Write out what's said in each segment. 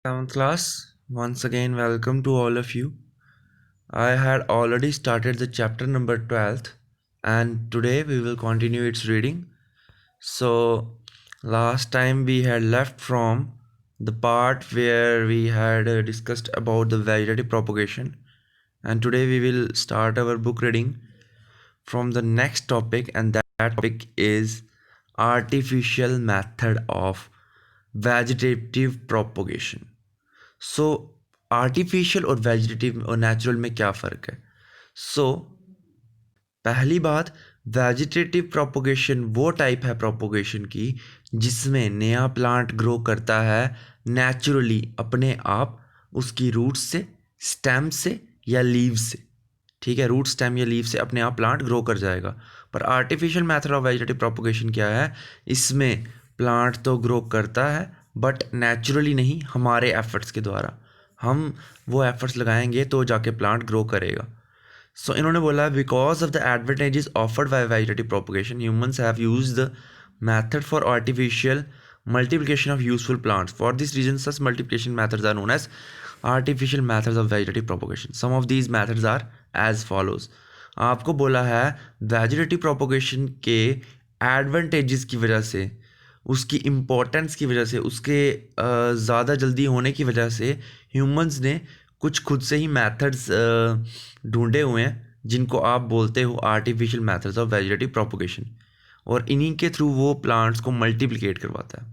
7th class, once again welcome to all of you. I had already started the chapter number 12th and today we will continue its reading. So last time we had left from the part where we had discussed about the vegetative propagation, and today we will start our book reading from the next topic, and that topic is artificial method of vegetative propagation. So artificial और vegetative और natural में क्या फ़र्क है? पहली बात, vegetative propagation वो type है प्रोपोगेशन की जिसमें नया प्लांट ग्रो करता है नेचुरली अपने आप, उसकी रूट से, स्टेम से या लीव से. ठीक है, रूट, स्टेम या लीव से अपने आप प्लांट ग्रो कर जाएगा. पर artificial method of vegetative propagation क्या है? इसमें प्लांट तो ग्रो करता है बट नेचुरली नहीं, हमारे एफर्ट्स के द्वारा. हम वो एफर्ट्स लगाएंगे तो जाके प्लांट ग्रो करेगा. सो इन्होंने बोला because of the advantages offered by vegetative propagation humans have used the method for artificial multiplication of useful plants. For this reason, such multiplication methods are known as artificial methods of vegetative propagation. Some of these methods are as follows. आपको बोला है vegetative propagation के advantages की वजह से, उसकी importance की वजह से, उसके ज़्यादा जल्दी होने की वजह से ह्यूमंस ने कुछ खुद से ही मेथड्स ढूंढे हुए हैं जिनको आप बोलते हो artificial methods of vegetative propagation, और इन्हीं के थ्रू वो प्लांट्स को मल्टीप्लिकेट करवाता है.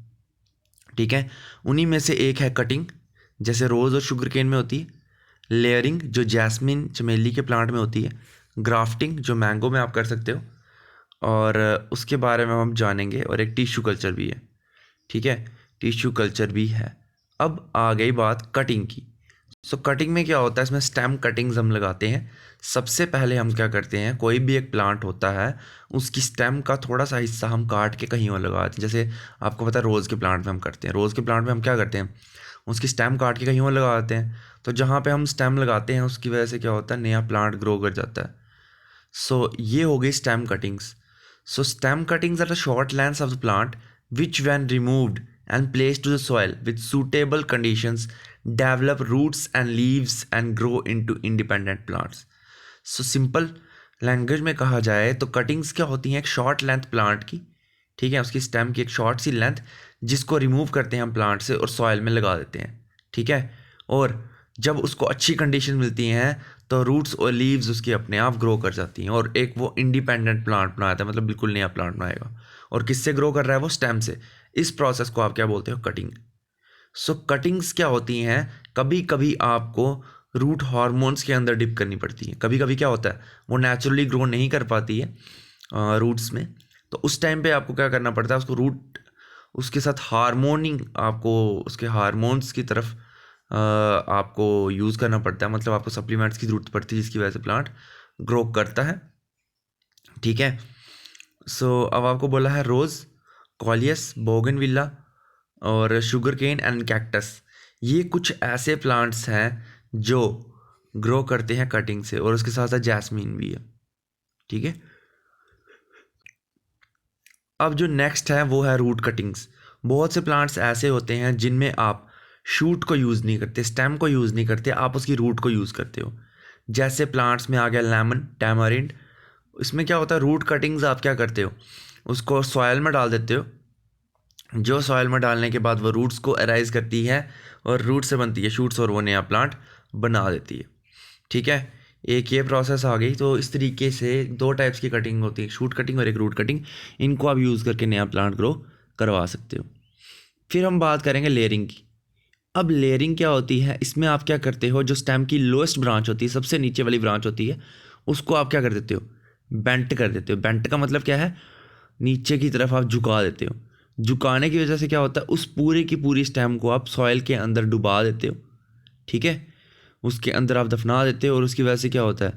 ठीक है, उन्हीं में से एक है कटिंग, जैसे रोज़ और शुगर केन में होती है. लेयरिंग, जो जैस्मिन चमेली के प्लांट में होती है. ग्राफ्टिंग, जो मैंगो में आप कर सकते हो, और उसके बारे में हम जानेंगे. और एक टिश्यू कल्चर भी है. ठीक है, टिश्यू कल्चर भी है. अब आ गई बात कटिंग की. सो कटिंग में क्या होता है? इसमें स्टेम कटिंग्स हम लगाते हैं. सबसे पहले हम क्या करते हैं, कोई भी एक प्लांट होता है उसकी स्टेम का थोड़ा सा हिस्सा हम काट के कहीं और लगाते हैं. जैसे आपको पता है रोज़ के प्लांट में हम करते हैं, रोज़ के प्लांट में हम क्या करते हैं, उसकी स्टेम काट के कहीं और लगा देते हैं. तो जहाँ पे हम स्टेम लगाते हैं उसकी वजह से क्या होता है, नया प्लांट ग्रो कर जाता है. सो ये हो गई stem cuttings. So stem cuttings are the short lengths of the plant which, when removed and placed to the soil with suitable conditions, develop roots and leaves and grow into independent plants. So simple language में कहा जाए तो cuttings क्या होती हैं? एक short length plant की, ठीक है, उसकी स्टेम की एक शॉर्ट सी लेंथ जिसको रिमूव करते हैं हम प्लांट से और सॉइल में लगा देते हैं. ठीक है, और जब उसको अच्छी कंडीशन मिलती हैं तो रूट्स और लीव्स उसकी अपने आप ग्रो कर जाती हैं और एक वो इंडिपेंडेंट प्लांट बनाता है, मतलब बिल्कुल नया प्लांट बनाएगा. और किससे ग्रो कर रहा है? वो स्टेम से. इस प्रोसेस को आप क्या बोलते हो? कटिंग. सो कटिंग्स क्या होती हैं? कभी कभी आपको रूट हार्मोन्स के अंदर डिप करनी पड़ती है. कभी कभी क्या होता है, वो नेचुरली ग्रो नहीं कर पाती है रूट्स में, तो उस टाइम पे आपको क्या करना पड़ता है, उसको रूट, उसके साथ हार्मोनिंग, आपको उसके हार्मोन्स की तरफ आपको यूज़ करना पड़ता है. मतलब आपको सप्लीमेंट्स की ज़रूरत पड़ती है जिसकी वजह से प्लांट ग्रो करता है. ठीक है, सो अब आपको बोला है रोज़, कॉलियस, बोगनविला और शुगर केन एंड कैक्टस. ये कुछ ऐसे प्लांट्स हैं जो ग्रो करते हैं कटिंग से, और उसके साथ साथ जैस्मीन भी है. ठीक है, अब जो नेक्स्ट है वो है रूट कटिंग्स. बहुत से प्लांट्स ऐसे होते हैं जिनमें आप शूट को यूज़ नहीं करते, स्टेम को यूज़ नहीं करते, आप उसकी रूट को यूज़ करते हो. जैसे प्लांट्स में आ गया लेमन, टैमरिंड. इसमें क्या होता है, रूट कटिंग्स आप क्या करते हो, उसको सॉयल में डाल देते हो. जो सॉयल में डालने के बाद वो रूट्स को अराइज करती है और रूट से बनती है शूट्स और वो नया प्लांट बना देती है. ठीक है, एक ये प्रोसेस आ गई. तो इस तरीके से दो टाइप्स की कटिंग होती है, शूट कटिंग और एक रूट कटिंग. इनको आप यूज़ करके नया प्लांट ग्रो करवा सकते हो. फिर हम बात करेंगे लेयरिंग की. अब लेयरिंग क्या होती है? इसमें आप क्या करते हो, जो स्टेम की लोएस्ट ब्रांच होती है, सबसे नीचे वाली ब्रांच होती है, उसको आप क्या कर देते हो, बेंट कर देते हो. बेंट का मतलब क्या है? नीचे की तरफ आप झुका देते हो. झुकाने की वजह से क्या होता है, उस पूरे की पूरी स्टेम को आप सॉइल के अंदर डुबा देते हो. ठीक है, उसके अंदर आप दफना देते हो और उसकी वजह से क्या होता है,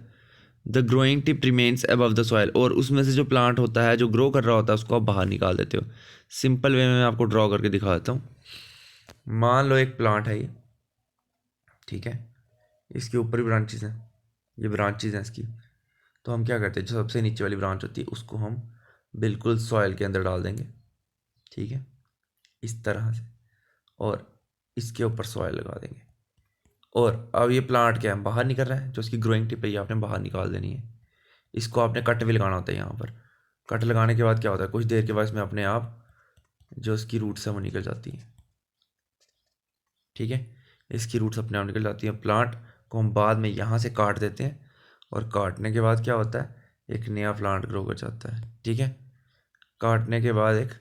the growing tip remains above the soil, और उसमें से जो प्लांट होता है, जो ग्रो कर रहा होता है, उसको आप बाहर निकाल देते हो. सिंपल वे में मैं आपको ड्रॉ करके दिखा देता हूँ. मान लो एक प्लांट है ये, ठीक है, इसके ऊपर ही ब्रांचेस हैं, ये ब्रांचेस हैं इसकी. तो हम क्या करते हैं, जो सबसे नीचे वाली ब्रांच होती है उसको हम बिल्कुल सॉइल के अंदर डाल देंगे. ठीक है, इस तरह से. और इसके ऊपर सॉइल लगा देंगे। और अब ये प्लांट क्या है, बाहर निकल रहा है, जो इसकी ग्रोइंग टिप है ये आपने बाहर निकाल देनी है। इसको आपने कट भी लगाना होता है यहाँ पर। कट लगाने के बाद क्या होता है, कुछ देर के बाद इसमें अपने आप जो इसकी रूट्स है वो निकल जाती हैं। ठीक है, इसकी रूट्स अपने आप निकल जाती हैं। प्लांट को हम बाद में यहाँ से काट देते हैं, और काटने के बाद क्या होता है, एक नया प्लांट ग्रो कर जाता है। ठीक है, काटने के बाद एक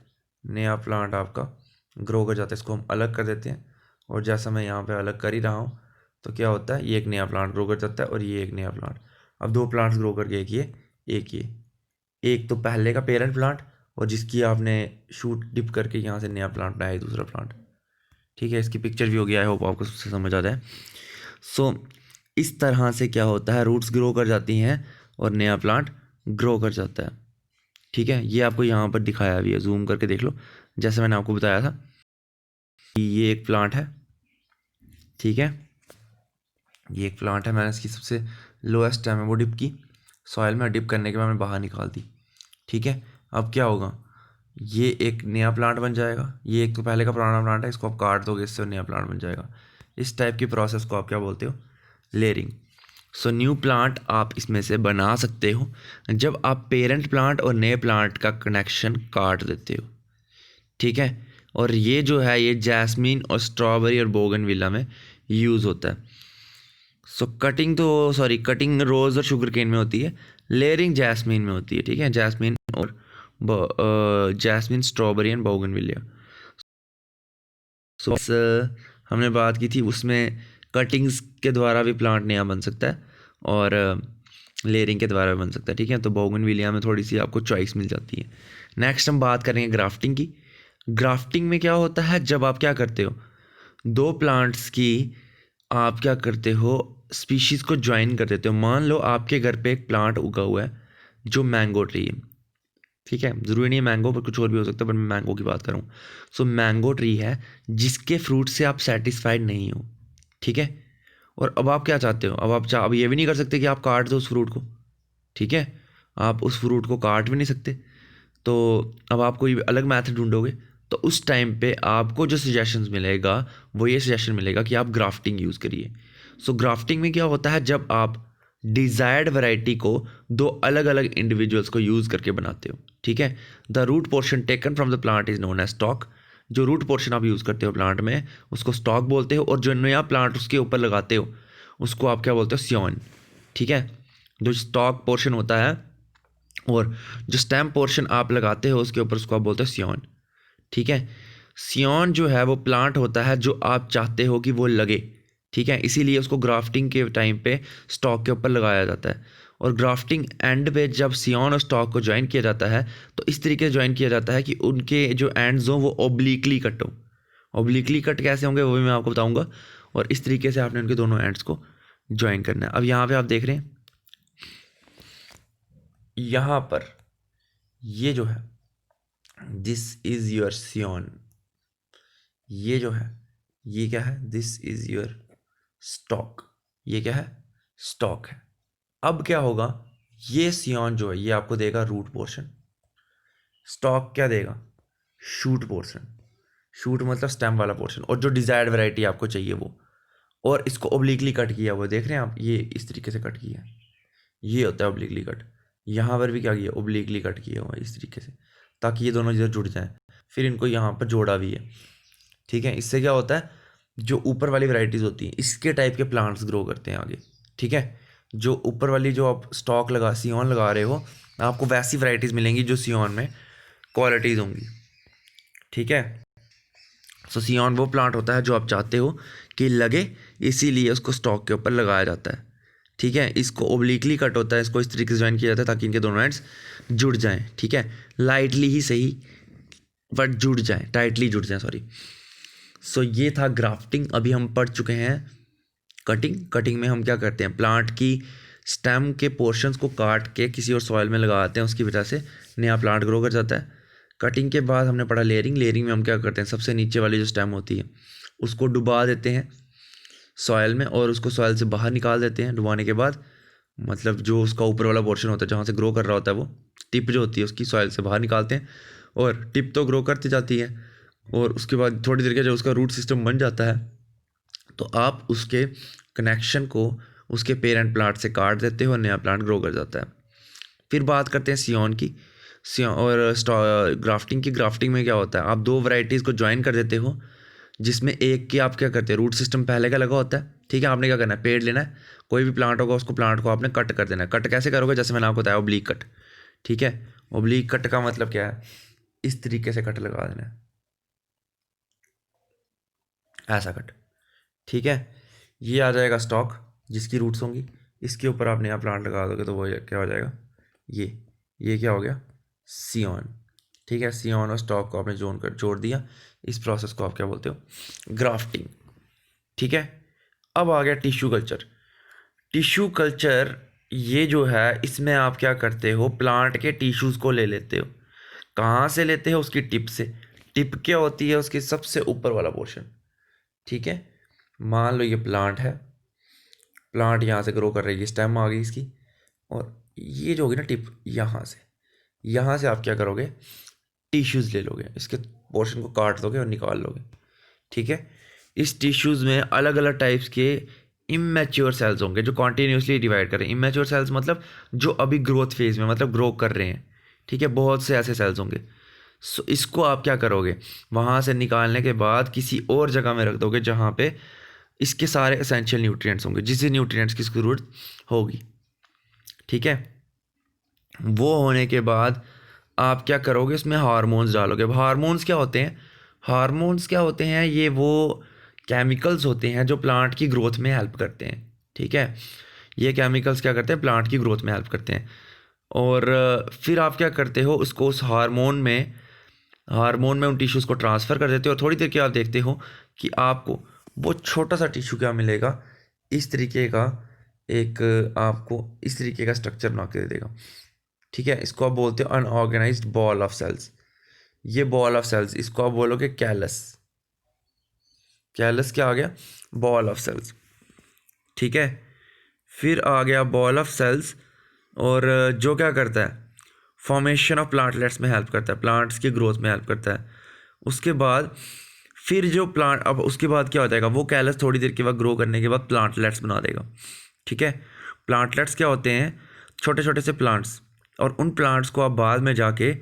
नया प्लांट आपका ग्रो कर जाता है। इसको हम अलग कर देते हैं, और जैसा मैं यहाँ पे अलग कर ही रहा हूँ, तो क्या होता है, ये एक नया प्लांट ग्रो कर जाता है, और ये एक नया प्लांट। अब दो प्लांट्स ग्रो करके, एक ये एक तो पहले का पेरेंट प्लांट, और जिसकी आपने शूट डिप करके यहाँ से नया प्लांट बनाया है, दूसरा प्लांट। ठीक है, इसकी पिक्चर भी हो गया, आई होप आपको उससे समझ आ जाए। सो इस तरह से क्या होता है, रूट्स ग्रो कर जाती हैं और नया प्लांट ग्रो कर जाता है। ठीक है, ये आपको यहाँ पर दिखाया भी है, जूम करके देख लो। जैसे मैंने आपको बताया था कि ये एक प्लांट है। ठीक है, ये एक प्लांट है, मैंने इसकी सबसे लोएस्ट स्टेम है वो डिप की सॉइल में, डिप करने के बाद मैं बाहर निकाल दी। ठीक है, अब क्या होगा, ये एक नया प्लांट बन जाएगा। ये एक तो पहले का पुराना प्लांट है, इसको आप काट दोगे, इससे नया प्लांट बन जाएगा। इस टाइप की प्रोसेस को आप क्या बोलते हो, लेयरिंग। सो न्यू प्लांट आप इसमें से बना सकते हो जब आप पेरेंट प्लांट और नए प्लांट का कनेक्शन काट देते हो। ठीक है, और ये जो है ये जैस्मीन और स्ट्रॉबेरी और बोगनविला में यूज़ होता है। सो कटिंग रोज़ और शुगर केन में होती है, लेयरिंग जैस्मीन में होती है। ठीक है, जैस्मीन और जैस्मिन, स्ट्रॉबेरी एंड बोगनविलिया। सो हमने बात की थी, उसमें कटिंग्स के द्वारा भी प्लांट नया बन सकता है, और लेयरिंग के द्वारा भी बन सकता है। ठीक है, तो बोगनविलिया में थोड़ी सी आपको चॉइस मिल जाती है। नेक्स्ट हम बात करेंगे ग्राफ्टिंग की। ग्राफ्टिंग में क्या होता है, जब आप क्या करते हो, दो प्लांट्स की आप क्या करते हो, स्पीशीज़ को ज्वाइन कर देते हो। मान लो आपके घर पे एक प्लांट उगा हुआ है जो मैंगो ट्री है। ठीक है, ज़रूरी नहीं है मैंगो, पर कुछ और भी हो सकता है, पर मैं मैंगो की बात करूँ। सो मैंगो ट्री है जिसके फ्रूट से आप सेटिस्फाइड नहीं हो। ठीक है, और अब आप क्या चाहते हो, अब ये भी नहीं कर सकते कि आप काट दो उस फ्रूट को। ठीक है, आप उस फ्रूट को काट भी नहीं सकते, तो अब आप कोई अलग मैथड ढूंढोगे। तो उस टाइम पे आपको जो सजेशंस मिलेगा वो ये सजेशन मिलेगा कि आप ग्राफ्टिंग यूज़ करिए। सो ग्राफ्टिंग में क्या होता है, जब आप डिज़ायर्ड वैरायटी को दो अलग अलग इंडिविजुअल्स को यूज़ करके बनाते हो। ठीक है, the root portion taken from the plant is known as stock. जो रूट पोर्शन आप यूज़ करते हो प्लांट में उसको स्टॉक बोलते हो, और जो नया प्लांट उसके ऊपर लगाते हो उसको आप क्या बोलते हो, सियोन। ठीक है, जो स्टॉक पोर्शन होता है और जो स्टेम पोर्शन आप लगाते हो उसके ऊपर उसको आप बोलते हो सियोन। ठीक है, सियोन जो है वो प्लांट होता है जो आप चाहते हो कि वो लगे। ठीक है, इसीलिए उसको ग्राफ्टिंग के टाइम पे स्टॉक के ऊपर लगाया जाता है। और ग्राफ्टिंग एंड पे जब सियोन और स्टॉक को ज्वाइन किया जाता है तो इस तरीके से ज्वाइन किया जाता है कि उनके जो एंड्स हों वो ओब्लिकली कट हो। ओब्लिकली कट कैसे होंगे वो भी मैं आपको बताऊंगा, और इस तरीके से आपने उनके दोनों एंड्स को ज्वाइन करना है। अब यहाँ पे आप देख रहे हैं, यहाँ पर ये जो है दिस इज योर सियोन, ये जो है ये क्या है, दिस इज योर स्टॉक, ये क्या है, स्टॉक है। अब क्या होगा, ये सियोन जो है ये आपको देगा रूट पोर्शन, स्टॉक क्या देगा, शूट पोर्शन। शूट मतलब स्टेम वाला पोर्शन, और जो डिजायर्ड वैरायटी आपको चाहिए वो। और इसको ओब्लिकली कट किया हुआ देख रहे हैं आप, ये इस तरीके से कट किया है, ये होता है ओब्लिकली कट। यहाँ पर भी क्या किया, ओब्लिकली कट किया हुआ है इस तरीके से, ताकि ये दोनों इधर जुड़ जाएं। फिर इनको यहाँ पर जोड़ा भी है। ठीक है, इससे क्या होता है, जो ऊपर वाली वैरायटीज़ होती हैं इसके टाइप के प्लांट्स ग्रो करते हैं आगे। ठीक है, जो ऊपर वाली जो आप स्टॉक लगा सियोन लगा रहे हो, आपको वैसी वैरायटीज़ मिलेंगी जो सियोन में क्वालिटीज़ होंगी। ठीक है, सो सियोन वो प्लांट होता है जो आप चाहते हो कि लगे, इसीलिए उसको स्टॉक के ऊपर लगाया जाता है। ठीक है, इसको ओब्लिकली कट होता है, इसको इस तरीके से ज्वाइन किया जाता है ताकि इनके दोनों एंड्स जुड़ जाएं। ठीक है, लाइटली ही सही बट जुड़ जाएं, टाइटली जुड़ जाएं, सॉरी। सो ये था ग्राफ्टिंग। अभी हम पढ़ चुके हैं कटिंग। कटिंग में हम क्या करते हैं, प्लांट की स्टेम के पोर्शंस को काट के किसी और सॉइल में लगाते हैं, उसकी वजह से नया प्लांट ग्रो कर जाता है। कटिंग के बाद हमने पढ़ा लेयरिंग। लेयरिंग में हम क्या करते हैं, सबसे नीचे वाली जो स्टेम होती है उसको डुबा देते हैं सॉइल में, और उसको सॉइल से बाहर निकाल देते हैं। डुबाने के बाद मतलब जो उसका ऊपर वाला पोर्शन होता है जहाँ से ग्रो कर रहा होता है वो टिप जो होती है उसकी सॉइल से बाहर निकालते हैं, और टिप तो ग्रो करती जाती है, और उसके बाद थोड़ी देर के जब उसका रूट सिस्टम बन जाता है तो आप उसके कनेक्शन को उसके पेरेंट प्लांट से काट देते हो और नया प्लांट ग्रो कर जाता है। फिर बात करते हैं सियोन की। सियोन और ग्राफ्टिंग की। ग्राफ्टिंग में क्या होता है, आप दो वैरायटीज़ को ज्वाइन कर देते हो, जिसमें एक की आप क्या करते हैं, रूट सिस्टम पहले का लगा होता है, ठीक है। आपने क्या करना है, पेड़ लेना है, कोई भी प्लांट होगा उसको, प्लांट को आपने कट कर देना है। कट कैसे करोगे, जैसे मैंने आपको बताया, ओब्लीक कट, ठीक है। ओब्लीक कट का मतलब क्या है, इस तरीके से कट लगा देना है, ऐसा कट, ठीक है। ये आ जाएगा स्टॉक जिसकी रूट्स होंगी, इसके ऊपर आप नया प्लांट लगा दोगे तो वो क्या हो जाएगा, ये क्या हो गया, सियोन, ठीक है। सियोन और स्टॉक को आपने जोड़ दिया। इस प्रोसेस को आप क्या बोलते हो, ग्राफ्टिंग, ठीक है। अब आ गया टिश्यू कल्चर। टिश्यू कल्चर ये जो है, इसमें आप क्या करते हो, प्लांट के टिश्यूज़ को ले लेते हो। कहाँ से लेते हो, उसकी टिप से। टिप क्या होती है, उसके सबसे ऊपर वाला पोर्शन, ठीक है। मान लो ये प्लांट है, प्लांट यहाँ से ग्रो कर रही है, स्टेम आ गई इसकी, और ये जो होगी ना टिप, यहाँ से आप क्या करोगे, टिश्यूज़ ले लोगे, इसके पोर्शन को काट दोगे और निकाल लोगे, ठीक है। इस टिश्यूज़ में अलग अलग टाइप्स के इमेच्योर सेल्स होंगे जो कॉन्टीन्यूसली डिवाइड कर रहे हैं। इमेच्योर सेल्स मतलब जो अभी ग्रोथ फेज में, मतलब ग्रो कर रहे हैं, ठीक है। बहुत से ऐसे सेल्स होंगे। सो इसको आप क्या करोगे, वहाँ से निकालने के बाद किसी और जगह में रख दोगे जहाँ पे इसके सारे एसेंशियल न्यूट्रिएंट्स होंगे, जिससे न्यूट्रिएंट्स की ज़रूरत होगी, ठीक है। वो होने के बाद आप क्या करोगे, इसमें हार्मोन्स डालोगे। अब हार्मोन्स क्या होते हैं, हार्मोन्स क्या होते हैं, ये वो केमिकल्स होते हैं जो प्लांट की ग्रोथ में हेल्प करते हैं, ठीक है। ये केमिकल्स क्या करते हैं, प्लांट की ग्रोथ में हेल्प करते हैं। और फिर आप क्या करते हो, उसको उस हार्मोन में उन टिश्यूज़ को ट्रांसफ़र कर देते हो। और थोड़ी देर के आप देखते हो कि आपको वो छोटा सा टिश्यू क्या मिलेगा, इस तरीके का एक, आपको इस तरीके का स्ट्रक्चर बना के दे देगा, ठीक है। इसको आप बोलते हो अनऑर्गेनाइज्ड बॉल ऑफ सेल्स। ये बॉल ऑफ सेल्स, इसको आप बोलोगे कैलस। कैलस क्या आ गया, बॉल ऑफ सेल्स, ठीक है। फिर आ गया बॉल ऑफ सेल्स, और जो क्या करता है, फॉर्मेशन ऑफ प्लांटलेट्स में हेल्प करता है, प्लांट्स की ग्रोथ में हेल्प करता है। उसके बाद फिर जो प्लांट, अब उसके बाद क्या हो जाएगा, वो कैलस थोड़ी देर के बाद ग्रो करने के बाद प्लांटलेट्स बना देगा, ठीक है। प्लांटलेट्स क्या होते हैं, छोटे छोटे से प्लांट्स, और उन प्लांट्स को आप बाद में जाके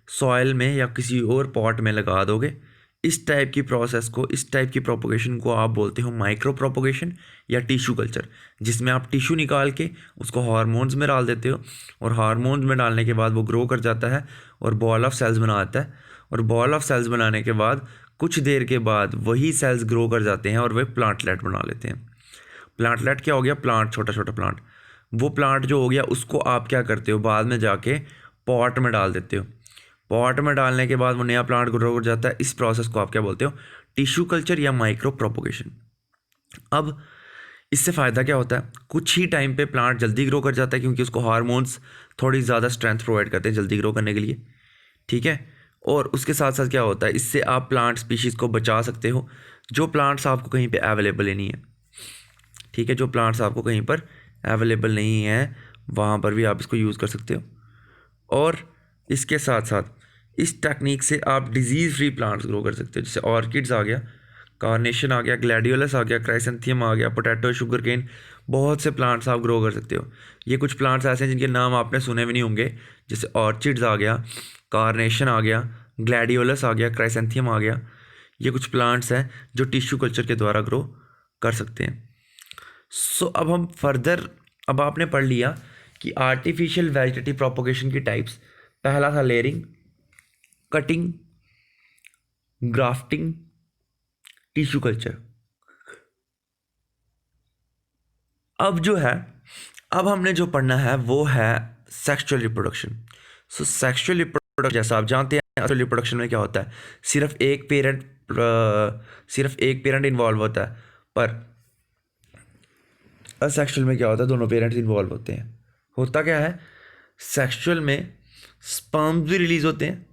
सॉइल में या किसी और पॉट में लगा दोगे। इस टाइप की प्रोसेस को, इस टाइप की प्रोपोगेशन को आप बोलते हो माइक्रो प्रोपोगेशन या टिश्यू कल्चर, जिसमें आप टिश्यू निकाल के उसको हार्मोन्स में डाल देते हो, और हार्मोन्स में डालने के बाद वो ग्रो कर जाता है और बॉल ऑफ सेल्स बना देता है। और बॉल ऑफ सेल्स बनाने के बाद कुछ देर के बाद वही सेल्स ग्रो कर जाते हैं और वे प्लांटलेट बना लेते हैं। प्लांटलेट क्या हो गया, प्लांट, छोटा छोटा प्लांट। वो प्लांट जो हो गया उसको आप क्या करते हो, बाद में जाके पॉट में डाल देते हो। पॉट में डालने के बाद वो नया प्लांट ग्रो हो जाता है। इस प्रोसेस को आप क्या बोलते हो, टिश्यू कल्चर या माइक्रो प्रोपोगेशन। अब इससे फ़ायदा क्या होता है, कुछ ही टाइम पे प्लांट जल्दी ग्रो कर जाता है, क्योंकि उसको हार्मोन्स थोड़ी ज़्यादा स्ट्रेंथ प्रोवाइड करते हैं जल्दी ग्रो करने के लिए, ठीक है। और उसके साथ साथ क्या होता है, इससे आप प्लांट स्पीशीज़ को बचा सकते हो जो प्लांट्स आपको कहीं पे अवेलेबल ही नहीं है, ठीक है। जो प्लांट्स आपको कहीं पर अवेलेबल नहीं है वहाँ पर भी आप इसको यूज़ कर सकते हो। और इसके साथ साथ इस टेक्निक से आप डिजीज़ फ्री प्लांट्स ग्रो कर सकते हो, जैसे ऑर्किड्स आ गया, कार्नेशन आ गया, ग्लैडियोलस आ गया, क्राइसेंथियम आ गया, पोटैटो, शुगर केन, बहुत से प्लांट्स आप ग्रो कर सकते हो। ये कुछ प्लांट्स ऐसे हैं जिनके नाम आपने सुने भी नहीं होंगे, जैसे ऑर्चिड्स आ गया, कार्नेशन आ गया, ग्लैडियोलस आ गया, क्राइसेंथियम आ गया। ये कुछ प्लांट्स हैं जो टिश्यू कल्चर के द्वारा ग्रो कर सकते हैं। सो अब हम फर्दर, अब आपने पढ़ लिया कि आर्टिफिशियल वेजिटेटिव प्रोपोगेशन की टाइप्स। पहला था layering, cutting, grafting, tissue culture. अब जो है, अब हमने जो पढ़ना है वो है सेक्सुअल रिप्रोडक्शन। सो सेक्सुअल रिप्रोडक्शन, जैसा आप जानते हैं सेक्सुअल रिप्रोडक्शन में क्या होता है, सिर्फ एक पेरेंट इन्वॉल्व होता है। पर असेक्सुअल में क्या होता है, दोनों पेरेंट्स इन्वॉल्व होते हैं। होता क्या है, सेक्सुअल में स्पर्म्स भी रिलीज होते हैं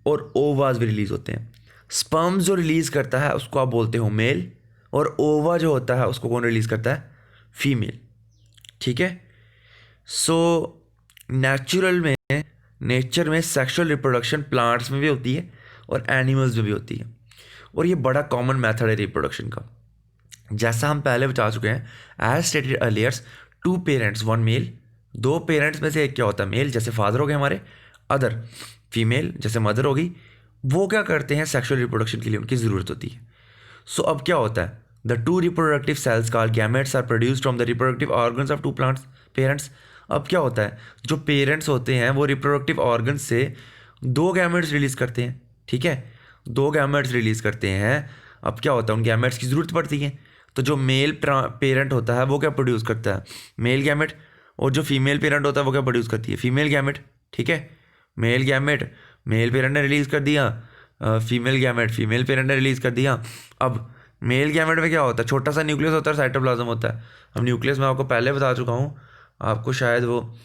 और ओवाज भी रिलीज होते हैं। स्पर्म्स जो रिलीज करता है उसको आप बोलते हो मेल, और ओवा जो होता है उसको कौन रिलीज करता है, फीमेल, ठीक है। सो नेचर में सेक्सुअल रिप्रोडक्शन प्लांट्स में भी होती है और एनिमल्स में भी होती है। और ये बड़ा कॉमन मेथड है रिप्रोडक्शन का। जैसा हम पहले बता चुके हैं, as stated earliers, 2 parents 1 male, 2 parents में से एक क्या होता है मेल, जैसे फादर हो गए हमारे, अदर फीमेल जैसे मदर होगी, वो क्या करते हैं सेक्सुअल रिप्रोडक्शन के लिए उनकी ज़रूरत होती है। सो अब क्या होता है, the 2 reproductive cells called gametes are produced from the reproductive organs of 2 plants parents. अब क्या होता है, जो पेरेंट्स होते हैं वो रिप्रोडक्टिव ऑर्गन्स से 2 गैमेट्स रिलीज करते हैं, ठीक है, 2 गैमेट्स रिलीज करते हैं। अब क्या होता है, उन गैमेट्स की ज़रूरत पड़ती है, तो जो मेल पेरेंट होता है वो क्या प्रोड्यूस करता है, मेल गैमेट, और जो फीमेल पेरेंट होता है वो क्या प्रोड्यूस करती है, फीमेल गैमेट, ठीक है। मेल गैमेट मेल पेरेंट ने रिलीज़ कर दिया, फीमेल गैमेट फीमेल पेरेंट ने रिलीज़ कर दिया। अब मेल गैमेट में क्या होता है, छोटा सा न्यूक्लियस होता है, साइटोप्लाज्म होता है। अब न्यूक्लियस मैं आपको पहले बता चुका हूँ, आपको शायद वो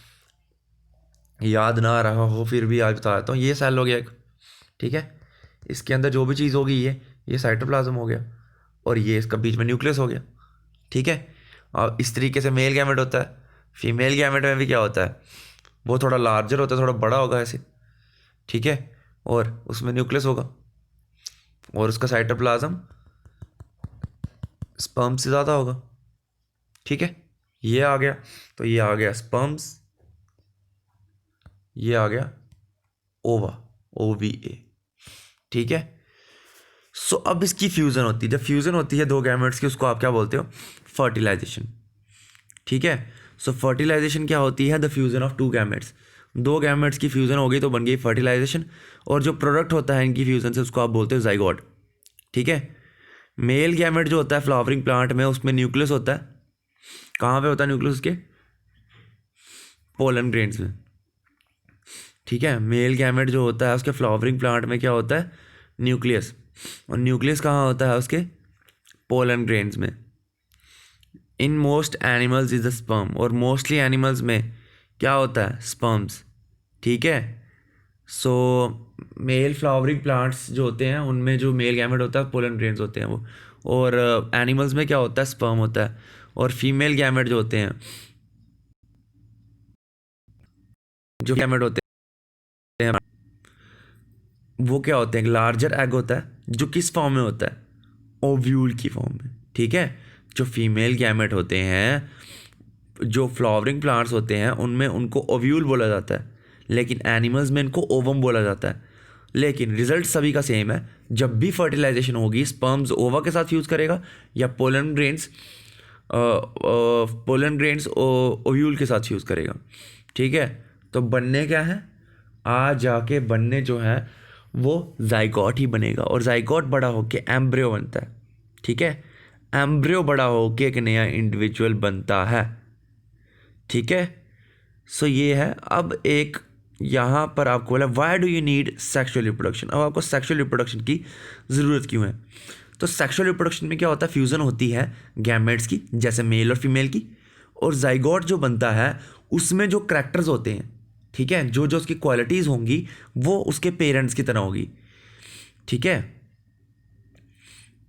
याद ना रहा हो, फिर भी आज बता देता हूँ। ये सेल हो गया एक, ठीक है, इसके अंदर जो भी चीज़ होगी ये साइटोप्लाज्म हो गया, और ये इसका बीच में न्यूक्लियस हो गया, ठीक है। और इस तरीके से मेल गैमेट होता है। फीमेल गैमेट में भी क्या होता है, वो थोड़ा लार्जर होता है, थोड़ा बड़ा होगा ऐसे, ठीक है, और उसमें न्यूक्लियस होगा, और उसका साइटोप्लाज्म स्पर्म से ज़्यादा होगा, ठीक है। ये आ गया, तो ये आ गया स्पर्म्स, ये आ गया ओवा, OVA, ठीक है। सो अब इसकी फ्यूज़न होती है, जब फ्यूज़न होती है 2 गैमेट्स की, उसको आप क्या बोलते हो, फर्टिलाइजेशन, ठीक है। सो फर्टिलाइजेशन क्या होती है, the fusion of 2 gametes, 2 gametes की फ्यूज़न हो गई तो बन गई फर्टिलाइजेशन, और जो प्रोडक्ट होता है इनकी फ्यूज़न से उसको आप बोलते हो जाइगोट, ठीक है। मेल गैमेट जो होता है फ्लावरिंग प्लांट में, उसमें न्यूक्लियस होता है, कहाँ पे होता है न्यूक्लियस उसके, पोलन ग्रेन्स में, ठीक है। मेल गैमेट जो होता है उसके फ्लावरिंग प्लांट में क्या होता है, न्यूक्लियस, और न्यूक्लियस कहाँ होता है उसके, पोलन ग्रेन्स में। In most animals is the sperm, और मोस्टली एनिमल्स में क्या होता है, स्पर्म्स, ठीक है। सो मेल फ्लावरिंग प्लांट्स जो होते हैं उनमें जो मेल गैमेट होता है पोलन ग्रेन्स होते हैं वो, और एनिमल्स में क्या होता है, स्पर्म होता है, और फीमेल गैमेट जो होते हैं, जो गैमेट होते हैं वो क्या होते हैं, लार्जर एग होता है, जो किस फॉर्म में होता है, ओव्यूल की फॉर्म में, ठीक है। जो फीमेल गैमेट होते हैं, जो फ्लावरिंग प्लांट्स होते हैं उनमें उनको ओव्यूल बोला जाता है, लेकिन एनिमल्स में इनको ओवम बोला जाता है। लेकिन रिजल्ट सभी का सेम है, जब भी फर्टिलाइजेशन होगी स्पर्म्स ओवा के साथ फ्यूज़ करेगा, या पोलन ग्रेन्स ओव्यूल के साथ फ्यूज़ करेगा, ठीक है। तो बनने क्या है, आ जाके बनने जो है वो जाइगोट ही बनेगा, और जाइगोट बड़ा होके एम्ब्रियो बनता है, ठीक है। एम्ब्रियो बड़ा होके एक नया इंडिविजुअल बनता है, ठीक है। सो ये है। अब एक यहाँ पर आपको बोला why do you need sexual reproduction, अब आपको सेक्सुअल रिप्रोडक्शन की ज़रूरत क्यों है। तो सेक्सुअल रिप्रोडक्शन में क्या होता है, फ्यूज़न होती है गैमेट्स की, जैसे मेल और फीमेल की, और जाइगोट जो बनता है उसमें जो करैक्टर्स होते हैं, ठीक है, जो जो उसकी क्वालिटीज़ होंगी वो उसके पेरेंट्स की तरह होगी, ठीक है।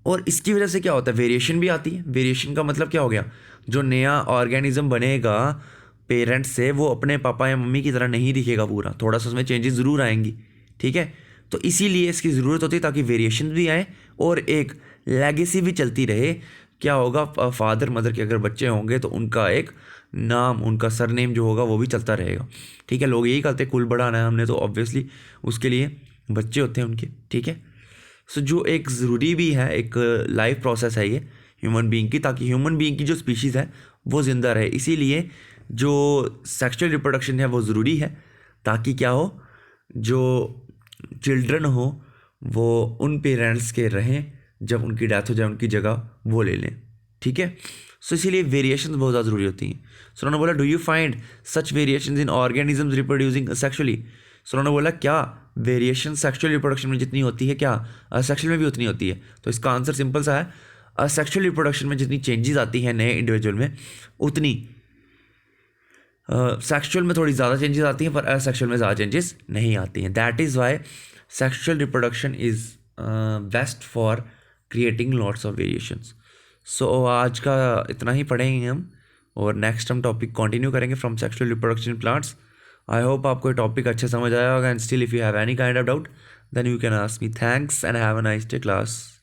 और इसकी वजह से क्या होता है, वेरिएशन भी आती है। वेरिएशन का मतलब क्या हो गया, जो नया ऑर्गेनिज्म बनेगा पेरेंट्स से वो अपने पापा या मम्मी की तरह नहीं दिखेगा पूरा, थोड़ा सा उसमें चेंजेस ज़रूर आएंगी, ठीक है। तो इसीलिए इसकी ज़रूरत होती है ताकि वेरिएशन भी आए और एक लेगेसी भी चलती रहे। क्या होगा, फादर मदर के अगर बच्चे होंगे तो उनका एक नाम, उनका सरनेम जो होगा वो भी चलता रहेगा, ठीक है। लोग यही कहते हैं कुल बढ़ाना है हमने, तो ऑब्वियसली उसके लिए बच्चे होते हैं उनके, ठीक है। सो जो एक ज़रूरी भी है, एक लाइफ प्रोसेस है ये ह्यूमन बीइंग की, ताकि ह्यूमन बीइंग की जो स्पीशीज़ है वो ज़िंदा रहे। इसीलिए जो सेक्सुअल रिप्रोडक्शन है वो ज़रूरी है, ताकि क्या हो, जो चिल्ड्रन हो वो उन पेरेंट्स के रहें, जब उनकी डेथ हो जाए उनकी जगह वो ले लें, ठीक है। सो इसीलिए वेरिएशन बहुत ज़्यादा ज़रूरी होती हैं। सो उन्होंने बोला do you find such variations in organisms reproducing sexually. So उन्होंने बोला क्या वेरिएशन सेक्सुअल रिप्रोडक्शन में जितनी होती है क्या असेक्सुअल में भी उतनी होती है। तो इसका आंसर सिंपल सा है, असेक्सुअल रिप्रोडक्शन में जितनी चेंजेस आती हैं नए इंडिविजुअल में उतनी सेक्सुअल में थोड़ी ज़्यादा चेंजेस आती हैं, पर असेक्सुअल में ज़्यादा चेंजेस नहीं आती हैं। That is why sexual reproduction is best for creating lots of variations. So आज का इतना ही पढ़ेंगे हम, और नेक्स्ट हम टॉपिक कंटिन्यू करेंगे from sexual reproduction plants. I hope आपको ये टॉपिक अच्छे समझ आया होगा, and still if you have any kind of doubt then you can ask me. Thanks and have a nice day class.